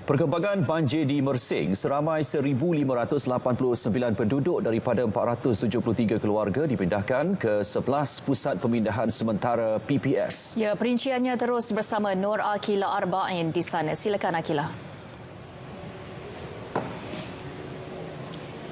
Perkembangan banjir di Mersing, seramai 1,589 penduduk daripada 473 keluarga dipindahkan ke 11 pusat pemindahan sementara PPS. Ya, perinciannya terus bersama Nur Akila Arba'in di sana. Silakan Akila.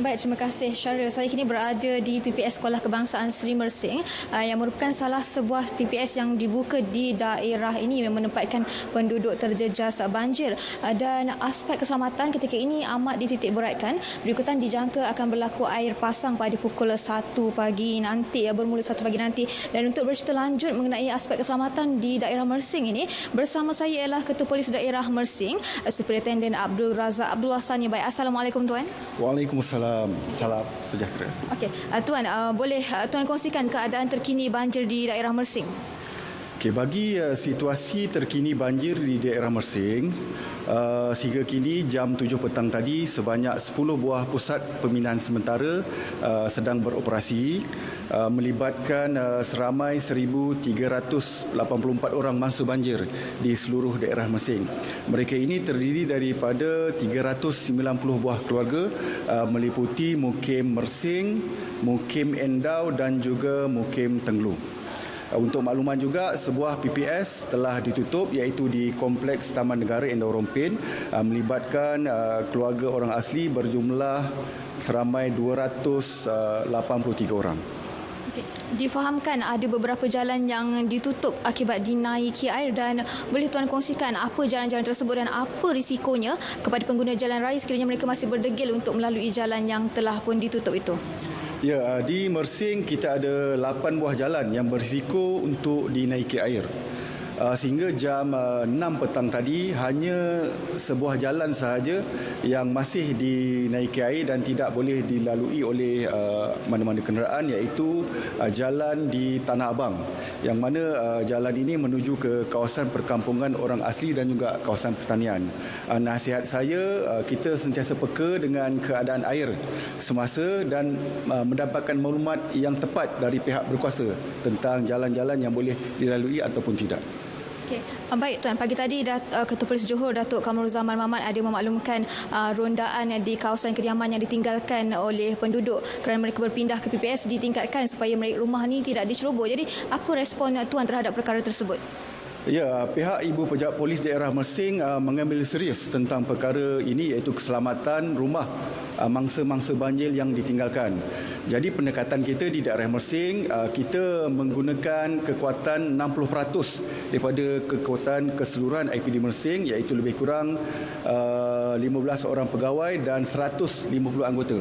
Baik, terima kasih Syaril. Saya kini berada di PPS Sekolah Kebangsaan Seri Mersing yang merupakan salah sebuah PPS yang dibuka di daerah ini yang menempatkan penduduk terjejas banjir. Dan aspek keselamatan ketika ini amat dititik beratkan. Berikutan dijangka akan berlaku air pasang pada pukul 1 pagi nanti, bermula 1 pagi nanti. Dan untuk bercerita lanjut mengenai aspek keselamatan di daerah Mersing ini, bersama saya ialah Ketua Polis Daerah Mersing, Superintendent Abdul Razak Abdul Hasani. Baik, Assalamualaikum Tuan. Waalaikumsalam. Salam sejahtera. Okey, Tuan, boleh Tuan kongsikan keadaan terkini banjir di daerah Mersing? Okey, bagi situasi terkini banjir di daerah Mersing, sehingga kini jam 7 petang tadi sebanyak 10 buah pusat pemindahan sementara sedang beroperasi, melibatkan seramai 1,384 orang mangsa banjir di seluruh daerah Mersing. Mereka ini terdiri daripada 390 buah keluarga meliputi Mukim Mersing, Mukim Endau dan juga Mukim Tenggelu. Untuk makluman juga, sebuah PPS telah ditutup iaitu di Kompleks Taman Negara Endau Rompin, melibatkan keluarga orang asli berjumlah seramai 283 orang. Difahamkan ada beberapa jalan yang ditutup akibat dinaiki air, dan boleh Tuan kongsikan apa jalan-jalan tersebut dan apa risikonya kepada pengguna jalan raya sekiranya mereka masih berdegil untuk melalui jalan yang telah pun ditutup itu? Ya, di Mersing kita ada 8 buah jalan yang berisiko untuk dinaiki air. Sehingga jam 6 petang tadi hanya sebuah jalan sahaja yang masih dinaiki air dan tidak boleh dilalui oleh mana-mana kenderaan, iaitu jalan di Tanah Abang, yang mana jalan ini menuju ke kawasan perkampungan orang asli dan juga kawasan pertanian. Nasihat saya, kita sentiasa peka dengan keadaan air semasa dan mendapatkan maklumat yang tepat dari pihak berkuasa tentang jalan-jalan yang boleh dilalui ataupun tidak. Baik Tuan, pagi tadi Ketua Polis Johor Datuk Kamruzaman Mamat ada memaklumkan rondaan di kawasan kediaman yang ditinggalkan oleh penduduk kerana mereka berpindah ke PPS ditingkatkan supaya rumah ini tidak diceroboh. Jadi apa respon Tuan terhadap perkara tersebut? Ya, pihak Ibu Pejabat Polis Daerah Mersing mengambil serius tentang perkara ini, iaitu keselamatan rumah mangsa-mangsa banjir yang ditinggalkan. Jadi pendekatan kita di daerah Mersing, kita menggunakan kekuatan 60% daripada kekuatan keseluruhan IPD Mersing, iaitu lebih kurang 15 orang pegawai dan 150 anggota.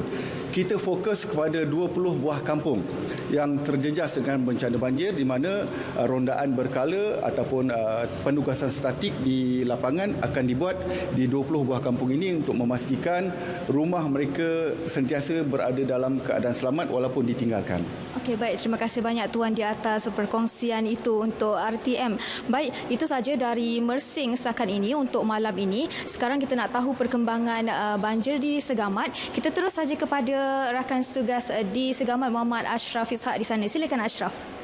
Kita fokus kepada 20 buah kampung yang terjejas dengan bencana banjir, di mana rondaan berkala ataupun penugasan statik di lapangan akan dibuat di 20 buah kampung ini untuk memastikan rumah mereka sentiasa berada dalam keadaan selamat walaupun ditinggalkan. Okey, baik. Terima kasih banyak Tuan di atas perkongsian itu untuk RTM. Baik, itu saja dari Mersing setakat ini untuk malam ini. Sekarang kita nak tahu perkembangan banjir di Segamat. Kita terus saja kepada rakan tugas di Segamat, Muhammad Ashraf Ishak di sana. Silakan Ashraf.